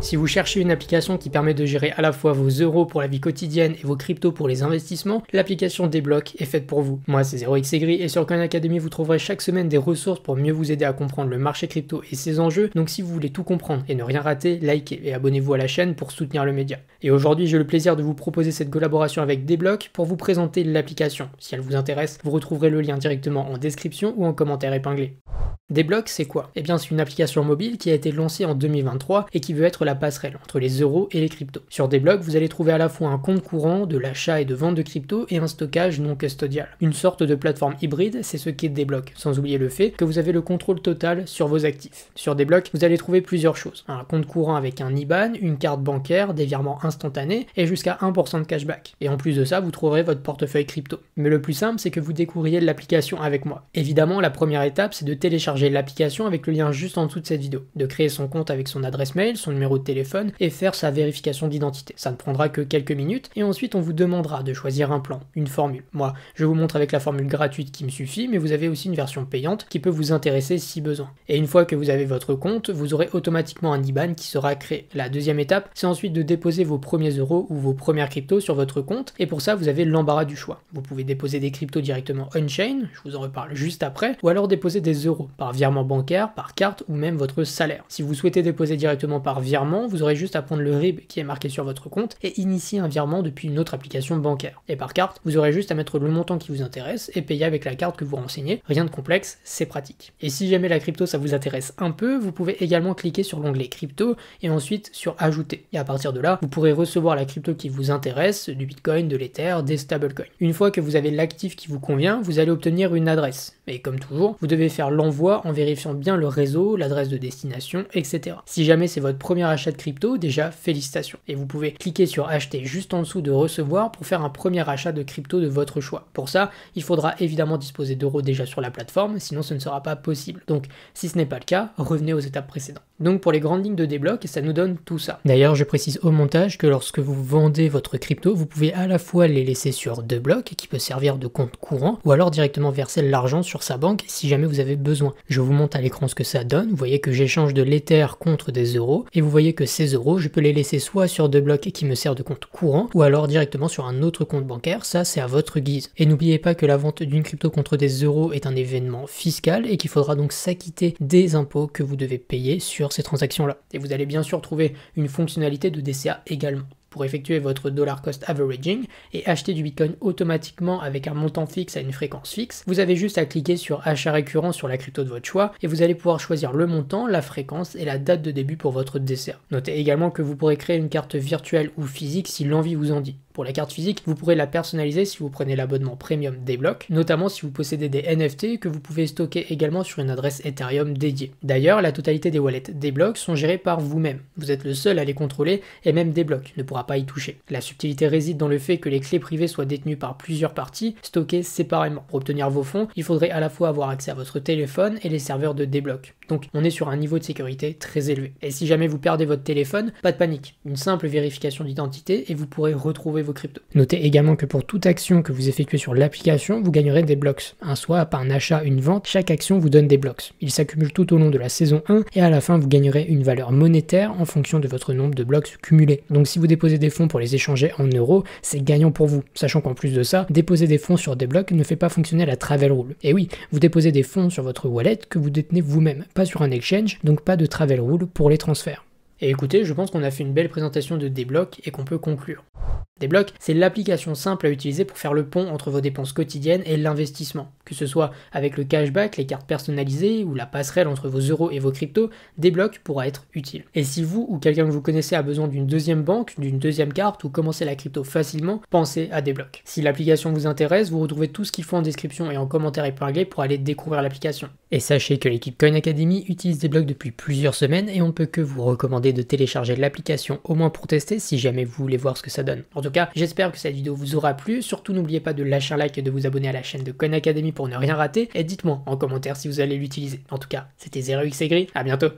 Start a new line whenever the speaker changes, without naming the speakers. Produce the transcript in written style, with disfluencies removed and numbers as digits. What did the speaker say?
Si vous cherchez une application qui permet de gérer à la fois vos euros pour la vie quotidienne et vos cryptos pour les investissements, l'application Deblock est faite pour vous. Moi c'est ZeroXAgri et sur Coin Academy vous trouverez chaque semaine des ressources pour mieux vous aider à comprendre le marché crypto et ses enjeux, donc si vous voulez tout comprendre et ne rien rater, likez et abonnez-vous à la chaîne pour soutenir le média. Et aujourd'hui j'ai le plaisir de vous proposer cette collaboration avec Deblock pour vous présenter l'application. Si elle vous intéresse, vous retrouverez le lien directement en description ou en commentaire épinglé. Deblock, c'est quoi? Eh bien, c'est une application mobile qui a été lancée en 2023 et qui veut être la passerelle entre les euros et les cryptos. Sur Deblock, vous allez trouver à la fois un compte courant, de l'achat et de vente de cryptos et un stockage non custodial. Une sorte de plateforme hybride, c'est ce qu'est Deblock, sans oublier le fait que vous avez le contrôle total sur vos actifs. Sur Deblock, vous allez trouver plusieurs choses. Un compte courant avec un IBAN, une carte bancaire, des virements instantanés et jusqu'à 1% de cashback. Et en plus de ça, vous trouverez votre portefeuille crypto. Mais le plus simple, c'est que vous découvriez l'application avec moi. Évidemment, la première étape, c'est de télécharger l'application avec le lien juste en dessous de cette vidéo, de créer son compte avec son adresse mail, son numéro de téléphone et faire sa vérification d'identité. Ça ne prendra que quelques minutes et ensuite on vous demandera de choisir un plan, une formule. Moi, je vous montre avec la formule gratuite qui me suffit, mais vous avez aussi une version payante qui peut vous intéresser si besoin. Et une fois que vous avez votre compte, vous aurez automatiquement un IBAN qui sera créé. La deuxième étape, c'est ensuite de déposer vos premiers euros ou vos premières cryptos sur votre compte et pour ça, vous avez l'embarras du choix. Vous pouvez déposer des cryptos directement on-chain, je vous en reparle juste après, ou alors déposer des euros par virement bancaire, par carte ou même votre salaire. Si vous souhaitez déposer directement par virement, vous aurez juste à prendre le RIB qui est marqué sur votre compte et initier un virement depuis une autre application bancaire. Et par carte, vous aurez juste à mettre le montant qui vous intéresse et payer avec la carte que vous renseignez. Rien de complexe, c'est pratique. Et si jamais la crypto ça vous intéresse un peu, vous pouvez également cliquer sur l'onglet crypto et ensuite sur ajouter. Et à partir de là, vous pourrez recevoir la crypto qui vous intéresse, du Bitcoin, de l'Ether, des stablecoins. Une fois que vous avez l'actif qui vous convient, vous allez obtenir une adresse. Et comme toujours, vous devez faire l'envoi en vérifiant bien le réseau, l'adresse de destination, etc. Si jamais c'est votre premier achat de crypto, déjà félicitations. Et vous pouvez cliquer sur acheter juste en dessous de recevoir pour faire un premier achat de crypto de votre choix. Pour ça, il faudra évidemment disposer d'euros déjà sur la plateforme, sinon ce ne sera pas possible. Donc si ce n'est pas le cas, revenez aux étapes précédentes. Donc pour les grandes lignes de Deblock, ça nous donne tout ça. D'ailleurs, je précise au montage que lorsque vous vendez votre crypto, vous pouvez à la fois les laisser sur Deblock, qui peut servir de compte courant, ou alors directement verser l'argent sur sa banque si jamais vous avez besoin. Je vous montre à l'écran ce que ça donne. Vous voyez que j'échange de l'Ether contre des euros, et vous voyez que ces euros, je peux les laisser soit sur Deblock qui me sert de compte courant, ou alors directement sur un autre compte bancaire, ça c'est à votre guise. Et n'oubliez pas que la vente d'une crypto contre des euros est un événement fiscal et qu'il faudra donc s'acquitter des impôts que vous devez payer sur ces transactions-là. Et vous allez bien sûr trouver une fonctionnalité de DCA également pour effectuer votre dollar cost averaging et acheter du Bitcoin automatiquement avec un montant fixe à une fréquence fixe. Vous avez juste à cliquer sur achat récurrent sur la crypto de votre choix et vous allez pouvoir choisir le montant, la fréquence et la date de début pour votre DCA. Notez également que vous pourrez créer une carte virtuelle ou physique si l'envie vous en dit. Pour la carte physique, vous pourrez la personnaliser si vous prenez l'abonnement premium Deblock, notamment si vous possédez des NFT que vous pouvez stocker également sur une adresse Ethereum dédiée. D'ailleurs, la totalité des wallets Deblock sont gérées par vous-même. Vous êtes le seul à les contrôler et même Deblock ne pourra pas y toucher. La subtilité réside dans le fait que les clés privées soient détenues par plusieurs parties, stockées séparément. Pour obtenir vos fonds, il faudrait à la fois avoir accès à votre téléphone et les serveurs de Deblock. Donc on est sur un niveau de sécurité très élevé. Et si jamais vous perdez votre téléphone, pas de panique. Une simple vérification d'identité et vous pourrez retrouver vos cryptos. Notez également que pour toute action que vous effectuez sur l'application, vous gagnerez des blocks. Un swap, un achat, une vente, chaque action vous donne des blocks. Ils s'accumulent tout au long de la saison 1 et à la fin vous gagnerez une valeur monétaire en fonction de votre nombre de blocks cumulés. Donc si vous déposez des fonds pour les échanger en euros, c'est gagnant pour vous. Sachant qu'en plus de ça, déposer des fonds sur des blocs ne fait pas fonctionner la travel rule. Et oui, vous déposez des fonds sur votre wallet que vous détenez vous-même, pas sur un exchange, donc pas de travel rule pour les transferts. Et écoutez, je pense qu'on a fait une belle présentation de Deblock et qu'on peut conclure. Deblock, c'est l'application simple à utiliser pour faire le pont entre vos dépenses quotidiennes et l'investissement. Que ce soit avec le cashback, les cartes personnalisées ou la passerelle entre vos euros et vos cryptos, Deblock pourra être utile. Et si vous ou quelqu'un que vous connaissez a besoin d'une deuxième banque, d'une deuxième carte ou commencer la crypto facilement, pensez à Deblock. Si l'application vous intéresse, vous retrouvez tout ce qu'il faut en description et en commentaire épinglé pour aller découvrir l'application. Et sachez que l'équipe Coin Academy utilise Deblock depuis plusieurs semaines et on ne peut que vous recommander de télécharger l'application au moins pour tester si jamais vous voulez voir ce que ça donne. En tout cas, j'espère que cette vidéo vous aura plu. Surtout, n'oubliez pas de lâcher un like et de vous abonner à la chaîne de Coin Academy pour ne rien rater. Et dites-moi en commentaire si vous allez l'utiliser. En tout cas, c'était ZeroXAgri. À bientôt.